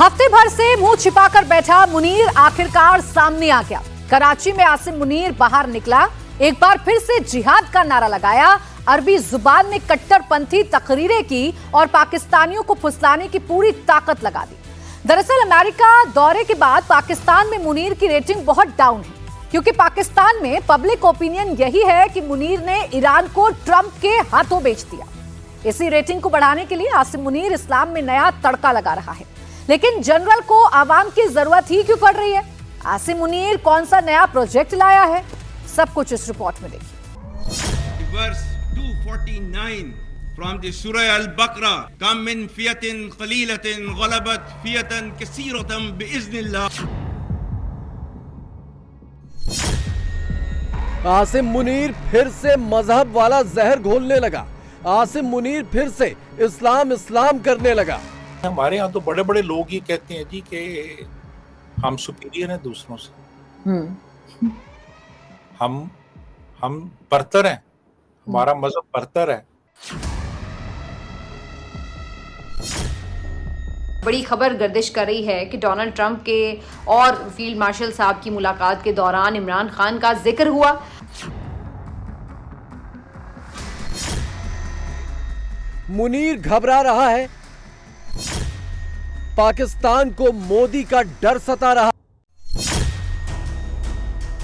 हफ्ते भर से मुंह छिपाकर बैठा मुनीर आखिरकार सामने आ गया। कराची में आसिम मुनीर बाहर निकला, एक बार फिर से जिहाद का नारा लगाया, अरबी जुबान में कट्टरपंथी तकरीरें की और पाकिस्तानियों को फुसलाने की पूरी ताकत लगा दी। दरअसल अमेरिका दौरे के बाद पाकिस्तान में मुनीर की रेटिंग बहुत डाउन है, क्योंकि पाकिस्तान में पब्लिक ओपिनियन यही है कि मुनीर ने ईरान को ट्रंप के हाथों बेच दिया। इसी रेटिंग को बढ़ाने के लिए आसिम मुनीर इस्लाम में नया तड़का लगा रहा है। लेकिन जनरल को आवाम की जरूरत ही क्यों पड़ रही है? आसिम मुनीर कौन सा नया प्रोजेक्ट लाया है? सब कुछ इस रिपोर्ट में देखिए। Verse 249 from the Surah Al-Baqarah, "Kam min fiyatin qalilatin ghalabat fiyatan kaseeratan bi'iznillah." Asim Munir फिर से मजहब वाला जहर घोलने लगा। आसिम मुनीर फिर से इस्लाम करने लगा। हमारे यहाँ तो बड़े बड़े लोग ये कहते हैं जी कि हम सुपीरियर हैं दूसरों से, हम बरतर हैं, हमारा मजहब बरतर है। बड़ी खबर गर्दिश कर रही है कि डोनाल्ड ट्रंप के और फील्ड मार्शल साहब की मुलाकात के दौरान इमरान खान का जिक्र हुआ। मुनीर घबरा रहा है, पाकिस्तान को मोदी का डर सता रहा।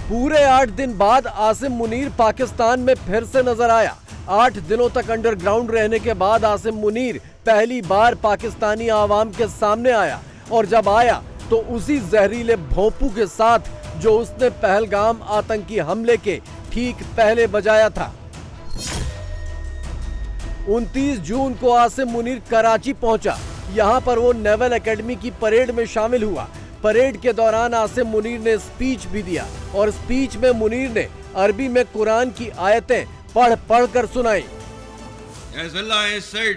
पूरे 8 दिन बाद आसिम मुनीर पाकिस्तान में फिर से नजर आया। 8 दिनों तक अंडरग्राउंड रहने के बाद आसिम मुनीर पहली बार पाकिस्तानी आवाम के सामने आया, और जब आया तो उसी जहरीले भोंपू के साथ जो उसने पहलगाम आतंकी हमले के ठीक पहले बजाया था। 29 जून को आसिम मुनीर कराची पहुंचा। यहां पर वो नेवल एकेडमी की परेड में शामिल हुआ। परेड के दौरान आसिम मुनीर ने स्पीच भी दिया, और स्पीच में मुनीर ने अरबी में कुरान की आयतें पढ़ कर सुनाई। As Allah has said,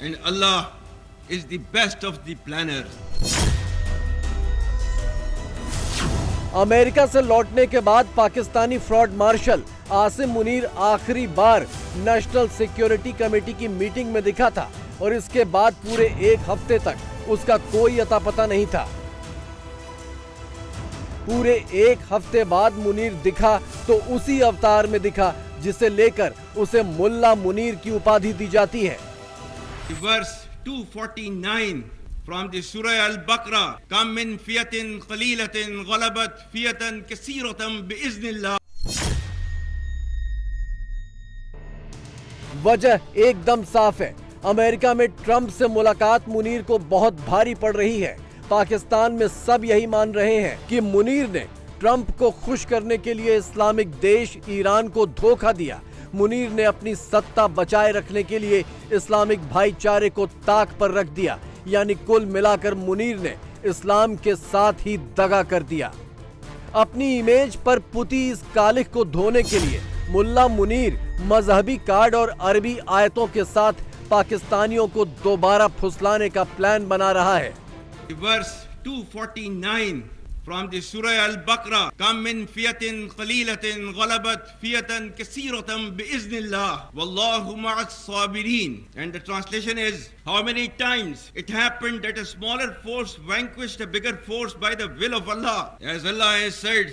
and Allah is the best of the planners. America से लौटने के बाद पाकिस्तानी फ्रॉड मार्शल आसिम मुनीर आखिरी बार नेशनल सिक्योरिटी कमेटी की मीटिंग में दिखा था, और इसके बाद पूरे 1 हफ्ते तक उसका कोई अता पता नहीं था। पूरे 1 हफ्ते बाद मुनीर दिखा तो उसी अवतार में दिखा जिसे लेकर उसे मुल्ला मुनीर की उपाधि दी जाती है। Verse 249 from the Surah Al-Baqarah, "Kam min fiyatin qalilatin ghalabat fiyatan kaseeratan bi'iznillah." वजह एकदम साफ है। अमेरिका में ट्रंप से मुलाकात मुनीर को बहुत भारी पड़ रही है। पाकिस्तान में सब यही मान रहे हैं कि मुनीर ने ट्रंप को खुश करने के लिए इस्लामिक देश ईरान को धोखा दिया। मुनीर ने अपनी सत्ता बचाए रखने के लिए इस्लामिक भाईचारे को ताक पर रख दिया। यानी कुल मिलाकर मुनीर ने इस्लाम के साथ ही दगा कर दिया। अपनी इमेज पर पुती इस कालिख को धोने के लिए मुल्ला मुनीर मजहबी कार्ड और अरबी आयतों के साथ पाकिस्तानियों को दोबारा फुसलाने का प्लान बना रहा है। Verse 249 from the Surah Al-Baqarah, "Kam min fiyatin qalilatin ghalabat fiyatan kaseeratan bi'iznillah, wallahu ma'as sabirin." And the translation is, how many times it happened that a smaller force vanquished a bigger force by the will of Allah. As Allah has said,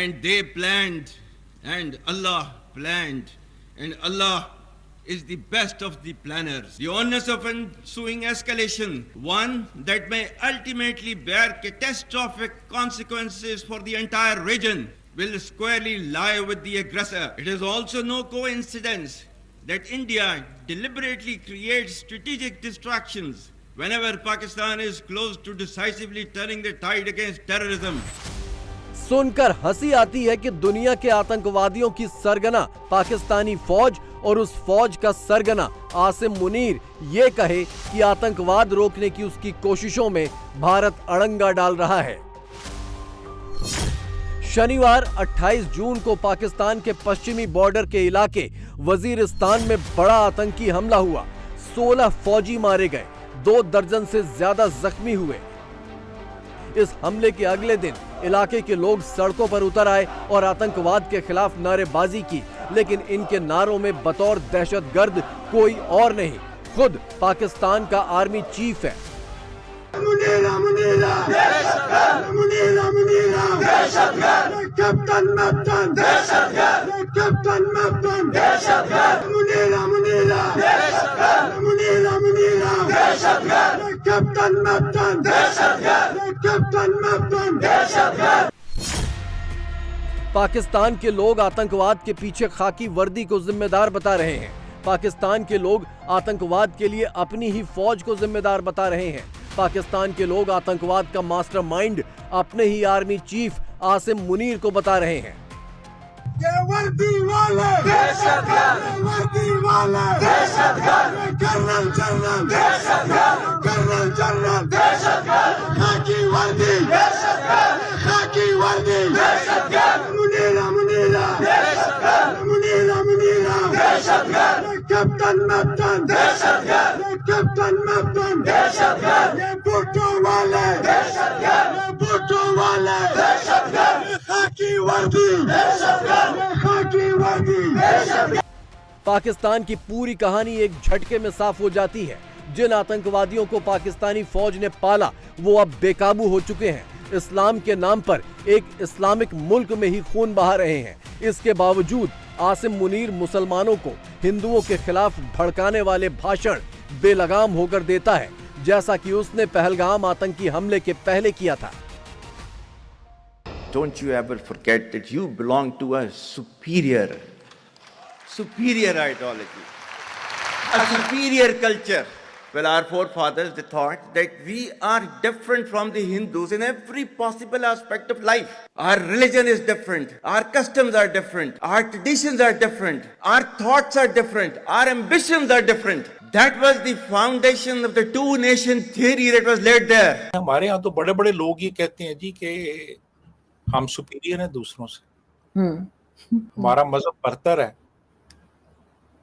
And they planned, and Allah planned, and Allah is the best of the planners. The onus of ensuing escalation, one that may ultimately bear catastrophic consequences for the entire region, will squarely lie with the aggressor. It is also no coincidence that India deliberately creates strategic distractions whenever Pakistan is close to decisively turning the tide against terrorism. सुनकर हंसी आती है कि दुनिया के आतंकवादियों की सरगना पाकिस्तानी फौज और उस फौज का सरगना आसिम मुनीर ये कहे कि आतंकवाद रोकने की उसकी कोशिशों में भारत अड़ंगा डाल रहा है। शनिवार 28 जून को पाकिस्तान के पश्चिमी बॉर्डर के इलाके वजीरिस्तान में बड़ा आतंकी हमला हुआ। 16 फौजी मारे गए, 2 दर्जन से ज्यादा जख्मी हुए। इस हमले के अगले दिन इलाके के लोग सड़कों पर उतर आए और आतंकवाद के खिलाफ नारेबाजी की, लेकिन इनके नारों में बतौर दहशतगर्द कोई और नहीं, खुद पाकिस्तान का आर्मी चीफ है। मुनीरा मुनीरा दहशतगर्द, मुनीरा मुनीरा दहशतगर्द, कैप्टन मैप्टन दहशतगर्द, कैप्टन मैप्टन दहशतगर्द, मुनीरा मुनीरा दहशतगर्द, मुनीरा मुनीरा दहशतगर्द, कैप्टन मैप्टन दहशतगर्द, कैप्टन मैप्टन दहशतगर्द। पाकिस्तान के लोग आतंकवाद के पीछे खाकी वर्दी को जिम्मेदार बता रहे हैं। पाकिस्तान के लोग आतंकवाद के लिए अपनी ही फौज को जिम्मेदार बता रहे हैं। पाकिस्तान के लोग आतंकवाद का मास्टरमाइंड अपने ही आर्मी चीफ आसिम मुनीर को बता रहे हैं। ये वर्दी वाले दहशतगर्द, वर्दी वाले दहशतगर्द, कर्नल जनरल दहशतगर्द, कर्नल जनरल दहशतगर्द, खाकी वर्दी दहशतगर्द, खाकी वर्दी दहशतगर्द, मुनीरा मुनीरा दहशतगर्द, मुनीरा मुनीरा दहशतगर्द, कैप्टन मैप्टन दहशतगर्द, कैप्टन मैप्टन दहशतगर्द, ये भुट्टो वाले दहशतगर्द, ये भुट्टो वाले दहशतगर्द, खाकी वर्दी दहशतगर्द, खाकी वर्दी दहशतगर्द। पाकिस्तान की पूरी कहानी एक झटके में साफ हो जाती है। जिन आतंकवादियों को पाकिस्तानी फौज ने पाला वो अब बेकाबू हो चुके हैं। इस्लाम के नाम पर एक इस्लामिक मुल्क में ही खून बहा रहे हैं। इसके बावजूद आसिम मुनीर मुसलमानों को हिंदुओं के खिलाफ भड़काने वाले भाषण बेलगाम होकर देता है, जैसा कि उसने पहलगाम आतंकी हमले के पहले किया था। Don't you ever forget that you belong to a superior ideology, a superior culture. Well, our forefathers, they thought that we are different from the Hindus in every possible aspect of life. Our religion is different, our customs are different, our traditions are different, our thoughts are different, our ambitions are different. That was the foundation of the two nation theory that was laid there. हमारे यहाँ तो बड़े बड़े लोग ये कहते हैं जी कि हम सुपीरियर हैं दूसरों से, हमारा मजहब बरतर है।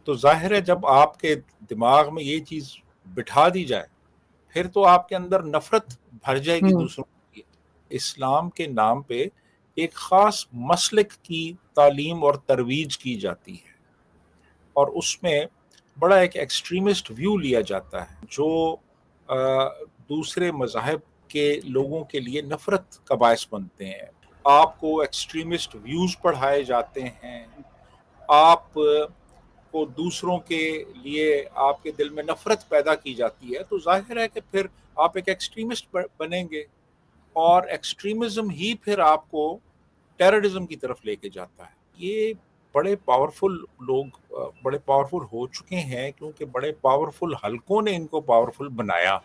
तो जाहिर है जब आपके दिमाग में ये चीज बिठा दी जाए फिर तो आपके अंदर नफरत भर जाएगी दूसरों की। इस्लाम के नाम पे एक खास मसलक की तालीम और तरवीज की जाती है और उसमें बड़ा एक एक्सट्रीमिस्ट व्यू लिया जाता है जो दूसरे मज़ाहिब के लोगों के लिए नफरत का बायस बनते हैं। आपको एक्सट्रीमिस्ट व्यूज पढ़ाए जाते हैं, आप को दूसरों के लिए आपके दिल में नफरत पैदा की जाती है, तो जाहिर है कि फिर आप एक एक्सट्रीमिस्ट बनेंगे और एक्सट्रीमिज्म ही फिर आपको टेररिज्म की तरफ लेके जाता है। ये बड़े पावरफुल लोग बड़े पावरफुल हो चुके हैं क्योंकि बड़े पावरफुल हलकों ने इनको पावरफुल बनाया।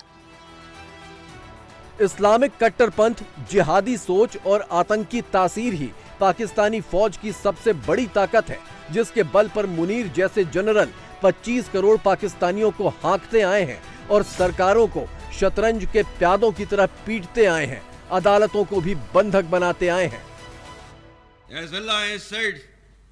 इस्लामिक कट्टरपंथ, जिहादी सोच और आतंकी तासीर ही पाकिस्तानी फौज की सबसे बड़ी ताकत है, जिसके बल पर मुनीर जैसे जनरल 25 करोड़ पाकिस्तानियों को हाँकते आए हैं और सरकारों को शतरंज के प्यादों की तरह पीटते आए हैं, अदालतों को भी बंधक बनाते आए हैं। As Allah has said,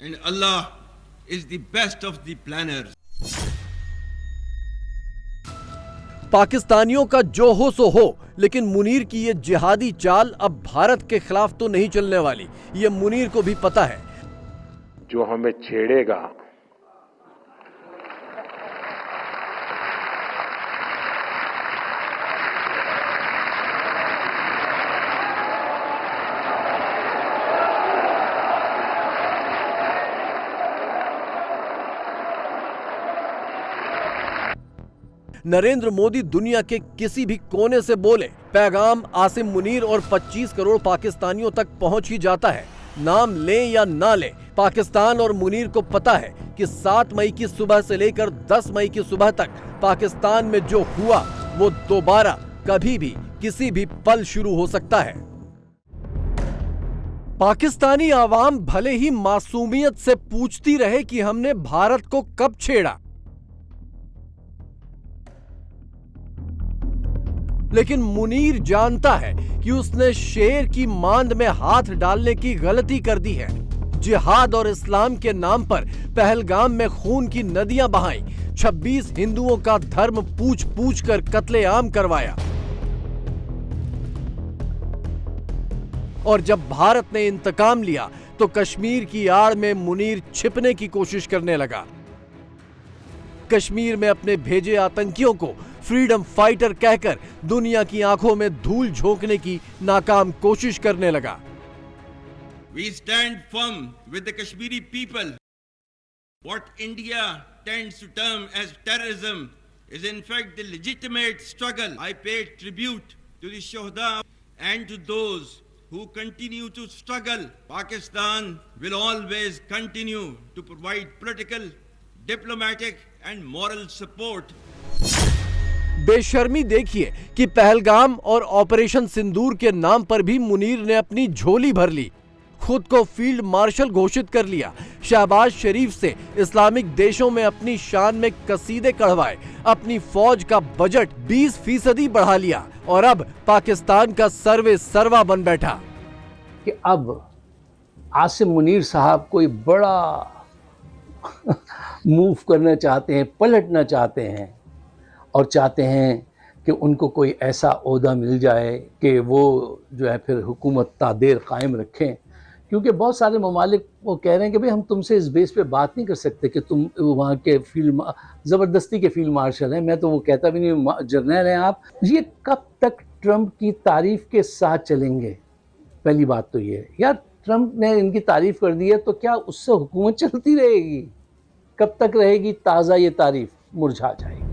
and Allah is the best of the planners. पाकिस्तानियों का जो हो सो हो, लेकिन मुनीर की ये जिहादी चाल अब भारत के खिलाफ तो नहीं चलने वाली, ये मुनीर को भी पता है। जो हमें छेड़ेगा नरेंद्र मोदी दुनिया के किसी भी कोने से बोले, पैगाम आसिम मुनीर और 25 करोड़ पाकिस्तानियों तक पहुंच ही जाता है। नाम लें या ना लें, पाकिस्तान और मुनीर को पता है कि 7 मई की सुबह से लेकर 10 मई की सुबह तक पाकिस्तान में जो हुआ वो दोबारा कभी भी किसी भी पल शुरू हो सकता है। पाकिस्तानी आवाम भले ही मासूमियत से पूछती रहे कि हमने भारत को कब छेड़ा, लेकिन मुनीर जानता है कि उसने शेर की मांद में हाथ डालने की गलती कर दी है। जिहाद और इस्लाम के नाम पर पहलगाम में खून की नदियां बहाई, 26 हिंदुओं का धर्म पूछ पूछ कर कत्लेआम करवाया। और जब भारत ने इंतकाम लिया तो कश्मीर की आड़ में मुनीर छिपने की कोशिश करने लगा। कश्मीर में अपने भेजे आतंकियों को फ्रीडम फाइटर कहकर दुनिया की आंखों में धूल झोंकने की नाकाम कोशिश करने लगा। We stand firm with the Kashmiri people. What India tends to term as terrorism is in fact the legitimate struggle. I pay tribute to the Shuhada and to those who continue to struggle. Pakistan will always continue to provide political, diplomatic and moral support. बेशर्मी देखिए कि पहलगाम और operation सिंदूर के नाम पर भी मुनीर ने अपनी झोली भर ली, खुद को फील्ड मार्शल घोषित कर लिया, शहबाज शरीफ से इस्लामिक देशों में अपनी शान में कसीदे कढ़वाए, अपनी फौज का बजट 20% बढ़ा लिया और अब पाकिस्तान का सर्वे सर्वा बन बैठा कि अब आसिम मुनीर साहब कोई बड़ा मूव करना चाहते हैं, पलटना चाहते हैं और चाहते हैं कि उनको कोई ऐसा ओहदा मिल जाए कि वो जो है फिर हुकूमत तादेर कायम रखें। क्योंकि बहुत सारे ममालिक वो कह रहे हैं कि भाई हम तुमसे इस बेस पे बात नहीं कर सकते कि तुम वहाँ के ज़बरदस्ती के फील्ड मार्शल हैं। मैं तो वो कहता भी नहीं, जर्नल हैं आप। ये कब तक ट्रंप की तारीफ़ के साथ चलेंगे? पहली बात तो ये यार, ट्रंप ने इनकी तारीफ़ कर दी है तो क्या उससे हुकूमत चलती रहेगी? कब तक रहेगी ताज़ा ये तारीफ़? मुरझा जाएगी।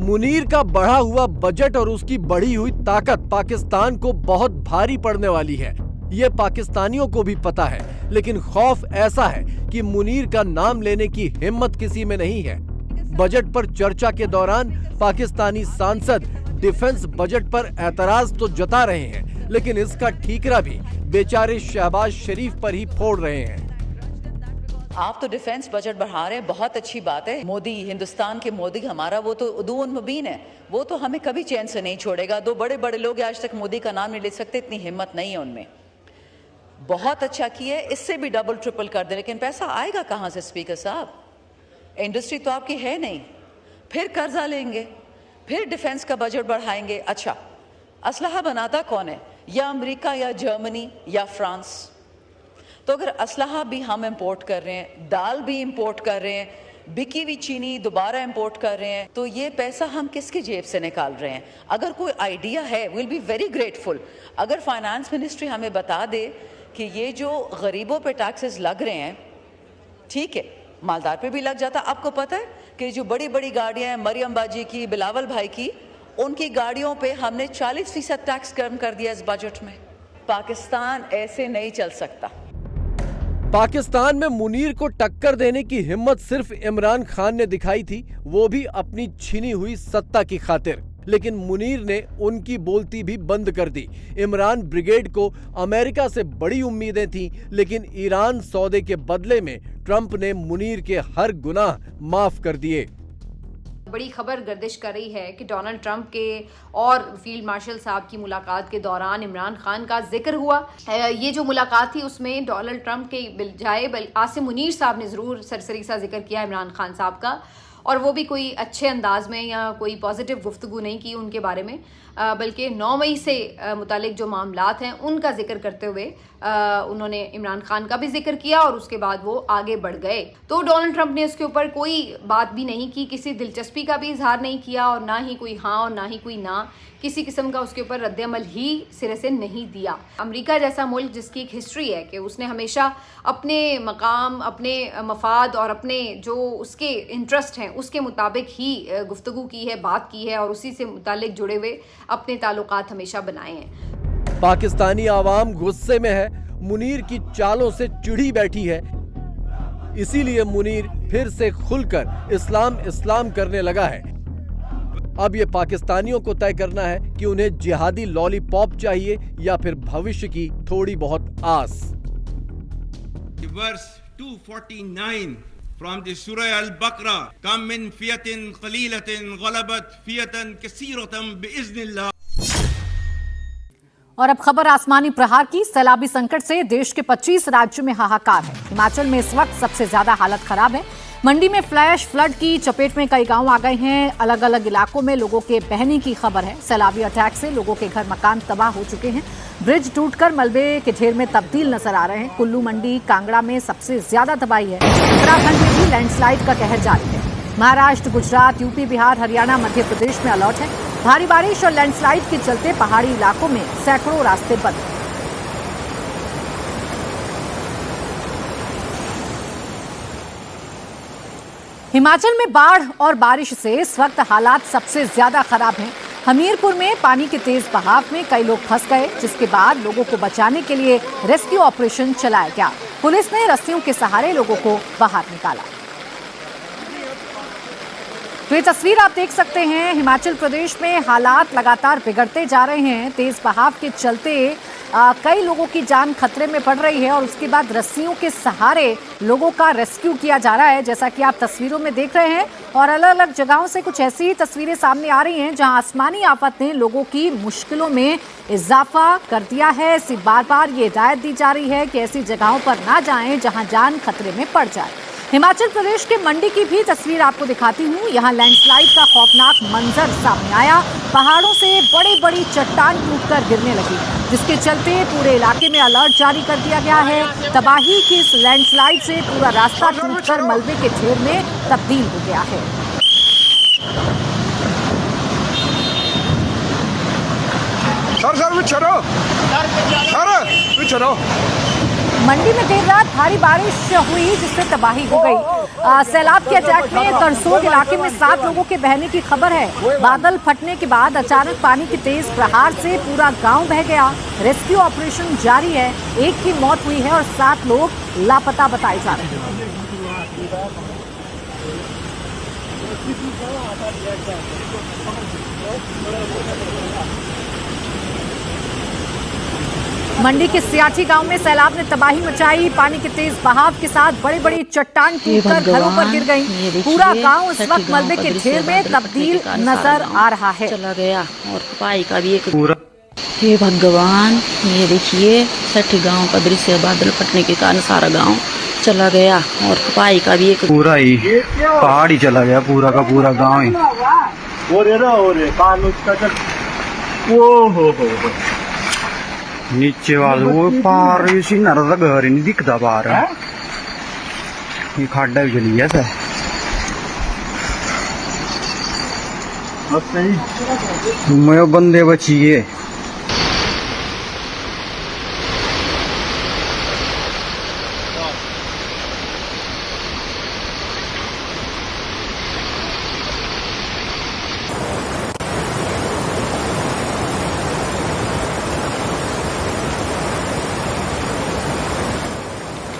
मुनीर का बढ़ा हुआ बजट और उसकी बढ़ी हुई ताकत पाकिस्तान को बहुत भारी पड़ने वाली है, ये पाकिस्तानियों को भी पता है। लेकिन खौफ ऐसा है कि मुनीर का नाम लेने की हिम्मत किसी में नहीं है। बजट पर चर्चा के दौरान पाकिस्तानी सांसद डिफेंस बजट पर एतराज तो जता रहे हैं, लेकिन इसका ठीकरा भी बेचारे शहबाज शरीफ पर ही फोड़ रहे हैं। आप तो डिफेंस बजट बढ़ा रहे हैं, बहुत अच्छी बात है। मोदी, हिंदुस्तान के मोदी हमारा वो तो उदून मुबीन है, वो तो हमें कभी चैन से नहीं छोड़ेगा। दो बड़े बड़े लोग आज तक मोदी का नाम नहीं ले सकते, इतनी हिम्मत नहीं है उनमें। बहुत अच्छा किया है, इससे भी डबल ट्रिपल कर दे, लेकिन पैसा आएगा कहाँ से स्पीकर साहब? इंडस्ट्री तो आपकी है नहीं, फिर कर्जा लेंगे, फिर डिफेंस का बजट बढ़ाएंगे। अच्छा, असलहा बनाता कौन है? या अमेरिका या जर्मनी या फ्रांस? तो अगर असलहा भी हम इंपोर्ट कर रहे हैं, दाल भी इंपोर्ट कर रहे हैं, बिकी हुई चीनी दोबारा इंपोर्ट कर रहे हैं, तो ये पैसा हम किसकी जेब से निकाल रहे हैं? अगर कोई आइडिया है, विल बी वेरी ग्रेटफुल। अगर फाइनेंस मिनिस्ट्री हमें बता दे कि ये जो गरीबों पे टैक्सेस लग रहे हैं, ठीक है, मालदार पे भी लग जाता। आपको पता है कि जो बड़ी बड़ी गाड़ियां हैं, मरियम बाजी की, बिलावल भाई की, उनकी गाड़ियों पे हमने 40% टैक्स कम कर दिया इस बजट में। पाकिस्तान ऐसे नहीं चल सकता। पाकिस्तान में मुनीर को टक्कर देने की हिम्मत सिर्फ इमरान खान ने दिखाई थी, वो भी अपनी छीनी हुई सत्ता की खातिर। लेकिन मुनीर ने उनकी बोलती भी बंद कर दी। इमरान ब्रिगेड को अमेरिका से बड़ी उम्मीदें थीं, लेकिन ईरान सौदे के बदले में ट्रंप ने मुनीर के हर गुनाह माफ कर दिए। बड़ी खबर गर्दिश कर रही है कि डोनाल्ड ट्रंप के और फील्ड मार्शल साहब की मुलाकात के दौरान इमरान खान का जिक्र हुआ। ये जो मुलाकात थी उसमें डोनाल्ड ट्रंप के बजाय आसिम मुनीर साहब ने ज़रूर सरसरी सा जिक्र किया इमरान खान साहब का, और वो भी कोई अच्छे अंदाज में या कोई पॉजिटिव गुफ्तगू नहीं की उनके बारे में, बल्कि 9 मई से मुतालिक जो मामलात हैं उनका जिक्र करते हुए उन्होंने इमरान खान का भी जिक्र किया और उसके बाद वो आगे बढ़ गए। तो डोनाल्ड ट्रंप ने उसके ऊपर कोई बात भी नहीं की, किसी दिलचस्पी का भी इजहार नहीं किया और ना ही कोई हाँ और ना ही कोई ना, किसी किस्म का उसके ऊपर रद्द-ए-अमल ही सिरे से नहीं दिया। अमेरिका जैसा मुल्क जिसकी एक हिस्ट्री है कि उसने हमेशा अपने मकाम, अपने मफाद और अपने जो उसके इंटरेस्ट हैं उसके मुताबिक ही गुफ्तगू की है, बात की है और उसी से मुतालिक जुड़े हुए अपने ताल्लुकात हमेशा बनाए हैं। पाकिस्तानी आवाम गुस्से में है, मुनीर की चालों से चिढ़ी बैठी है। इसीलिए मुनीर फिर से खुलकर इस्लाम करने लगा है। अब ये पाकिस्तानियों को तय करना है कि उन्हें जिहादी लॉलीपॉप चाहिए या फिर भविष्य की थोड़ी बहुत आस। Verse 249 from the Surah Al-Baqarah, "Kam min fiyatin qalilatin ghalabat fiyatan kaseeratan bi'iznillah." और अब खबर आसमानी प्रहार की। सैलाबी संकट से देश के 25 राज्यों में हाहाकार है। हिमाचल में इस वक्त सबसे ज्यादा हालत खराब है। मंडी में फ्लैश फ्लड की चपेट में कई गांव आ गए हैं। अलग अलग इलाकों में लोगों के बहने की खबर है। सैलाबी अटैक से लोगों के घर मकान तबाह हो चुके हैं। ब्रिज टूटकर मलबे के ढेर में तब्दील नजर आ रहे हैं। कुल्लू, मंडी, कांगड़ा में सबसे ज्यादा तबाही है। उत्तराखंड में भी लैंडस्लाइड का कहर जारी है। महाराष्ट्र, गुजरात, यूपी, बिहार, हरियाणा, मध्य प्रदेश में अलर्ट है। भारी बारिश और लैंडस्लाइड के चलते पहाड़ी इलाकों में सैकड़ों रास्ते बंद हैं। हिमाचल में बाढ़ और बारिश से इस वक्त हालात सबसे ज्यादा खराब हैं। हमीरपुर में पानी के तेज बहाव में कई लोग फंस गए, जिसके बाद लोगों को बचाने के लिए रेस्क्यू ऑपरेशन चलाया गया। पुलिस ने रस्सियों के सहारे लोगों को बाहर निकाला। तो ये तस्वीर आप देख सकते हैं। हिमाचल प्रदेश में हालात लगातार बिगड़ते जा रहे हैं। तेज बहाव के चलते कई लोगों की जान खतरे में पड़ रही है और उसके बाद रस्सियों के सहारे लोगों का रेस्क्यू किया जा रहा है, जैसा कि आप तस्वीरों में देख रहे हैं। और अलग अलग जगहों से कुछ ऐसी ही तस्वीरें सामने आ रही हैं जहां आसमानी आफत ने लोगों की मुश्किलों में इजाफा कर दिया है। ऐसी बार बार ये हिदायत दी जा रही है कि ऐसी जगहों पर ना जाएं जहां जान खतरे में पड़ जाए। हिमाचल प्रदेश के मंडी की भी तस्वीर आपको दिखाती हूँ। यहाँ लैंडस्लाइड का खौफनाक मंजर सामने आया। पहाड़ों से बड़ी बड़ी चट्टान टूटकर गिरने लगी, जिसके चलते पूरे इलाके में अलर्ट जारी कर दिया गया है। तबाही की इस लैंडस्लाइड से पूरा रास्ता टूटकर मलबे के ढेर में तब्दील हो गया है। मंडी में देर रात भारी बारिश हुई, जिससे तबाही हो गई। सैलाब के अटैक में करसोग इलाके में 7 लोगों के बहने की खबर है। बादल फटने के बाद अचानक पानी के तेज प्रहार से पूरा गांव बह गया। रेस्क्यू ऑपरेशन जारी है। एक की मौत हुई है और 7 लोग लापता बताए जा रहे हैं। मंडी के सियाठी गांव में सैलाब ने तबाही मचाई। पानी के तेज बहाव के साथ बड़ी बड़ी चट्टान टूटकर घरों पर गिर गई। पूरा गांव इस वक्त मलबे के ढेर में तब्दील नजर आ रहा है। चला गया और पाई का भी एक पूरा। हे भगवान, ये देखिए सठी गांव का दृश्य। बादल फटने के कारण सारा गांव चला गया और पाई का भी एक पूरा ही पहाड़ ही चला गया। पूरा का पूरा गाँव ही नीचे वाले वो पार इसी नरदा घर ही नहीं दिखता बाहर। ये खाड्डा भी चली गया मैं बंदे बचिए।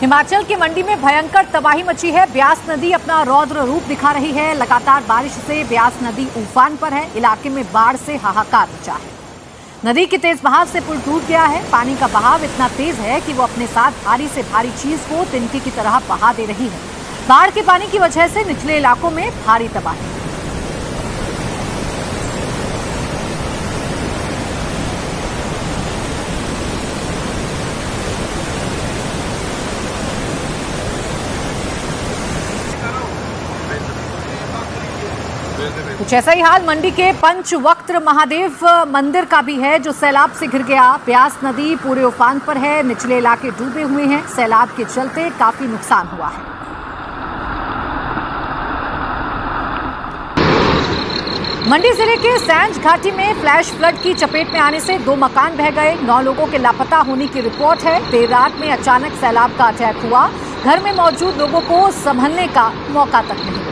हिमाचल की मंडी में भयंकर तबाही मची है। ब्यास नदी अपना रौद्र रूप दिखा रही है। लगातार बारिश से ब्यास नदी उफान पर है। इलाके में बाढ़ से हाहाकार मचा है। नदी के तेज बहाव से पुल टूट गया है। पानी का बहाव इतना तेज है कि वो अपने साथ भारी से भारी चीज को तिनके की तरह बहा दे रही है। बाढ़ के पानी की वजह से निचले इलाकों में भारी तबाही। कुछ ऐसा ही हाल मंडी के पंचवक्त्र महादेव मंदिर का भी है, जो सैलाब से घिर गया। ब्यास नदी पूरे उफान पर है। निचले इलाके डूबे हुए हैं। सैलाब के चलते काफी नुकसान हुआ है। मंडी जिले के सैंज घाटी में फ्लैश फ्लड की चपेट में आने से 2 मकान बह गए। 9 लोगों के लापता होने की रिपोर्ट है। देर रात में अचानक सैलाब का अटैक हुआ। घर में मौजूद लोगों को संभलने का मौका तक नहीं मिला।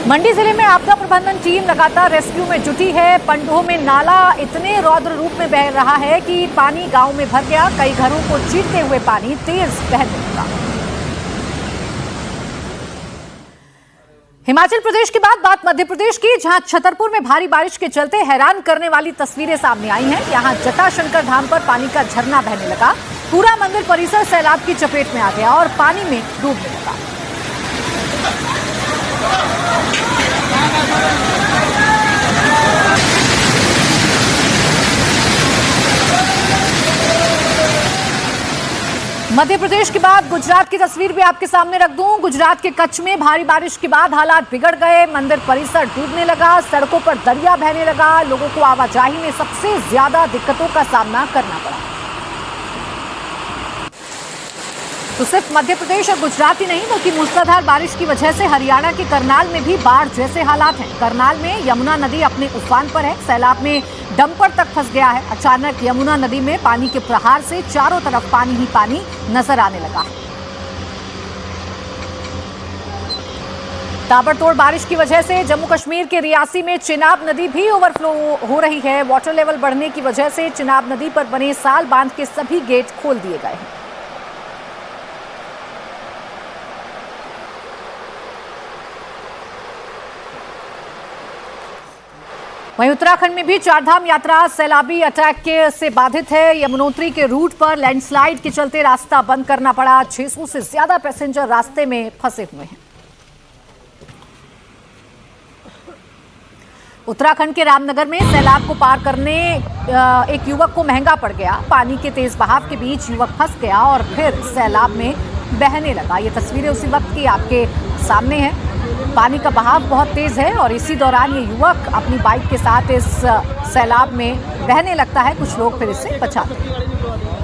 मंडी जिले में आपदा प्रबंधन टीम लगातार रेस्क्यू में जुटी है। पंडोह में नाला इतने रौद्र रूप में बह रहा है कि पानी गांव में भर गया। कई घरों को चीरते हुए पानी तेज बहने लगा। हिमाचल प्रदेश के बाद बात मध्य प्रदेश की, जहां छतरपुर में भारी बारिश के चलते हैरान करने वाली तस्वीरें सामने आई हैं। यहां जटाशंकर धाम पर पानी का झरना बहने लगा। पूरा मंदिर परिसर सैलाब की चपेट में आ गया और पानी में डूबने लगा। मध्य प्रदेश के बाद गुजरात की तस्वीर भी आपके सामने रख दूं। गुजरात के कच्छ में भारी बारिश के बाद हालात बिगड़ गए। मंदिर परिसर डूबने लगा, सड़कों पर दरिया बहने लगा। लोगों को आवाजाही में सबसे ज्यादा दिक्कतों का सामना करना पड़ा। तो सिर्फ मध्य प्रदेश और गुजरात ही नहीं बल्कि मूसलाधार बारिश की वजह से हरियाणा के करनाल में भी बाढ़ जैसे हालात हैं। करनाल में यमुना नदी अपने उफान पर है। सैलाब में डंपर तक फंस गया है। अचानक यमुना नदी में पानी के प्रहार से चारों तरफ पानी ही पानी नजर आने लगा है। ताबड़तोड़ बारिश की वजह से जम्मू कश्मीर के रियासी में चिनाब नदी भी ओवरफ्लो हो रही है। वाटर लेवल बढ़ने की वजह से चिनाब नदी पर बने साल बांध के सभी गेट खोल दिए गए हैं। वहीं उत्तराखंड में भी चारधाम यात्रा सैलाबी अटैक से बाधित है। यमुनोत्री के रूट पर लैंडस्लाइड के चलते रास्ता बंद करना पड़ा। 600 से ज्यादा पैसेंजर रास्ते में फंसे हुए हैं। उत्तराखंड के रामनगर में सैलाब को पार करने एक युवक को महंगा पड़ गया। पानी के तेज बहाव के बीच युवक फंस गया और फिर सैलाब में बहने लगा। ये तस्वीरें उसी वक्त की आपके सामने हैं। पानी का बहाव बहुत तेज है और इसी दौरान ये युवक अपनी बाइक के साथ इस सैलाब में बहने लगता है। कुछ लोग फिर इससे बचाते हैं।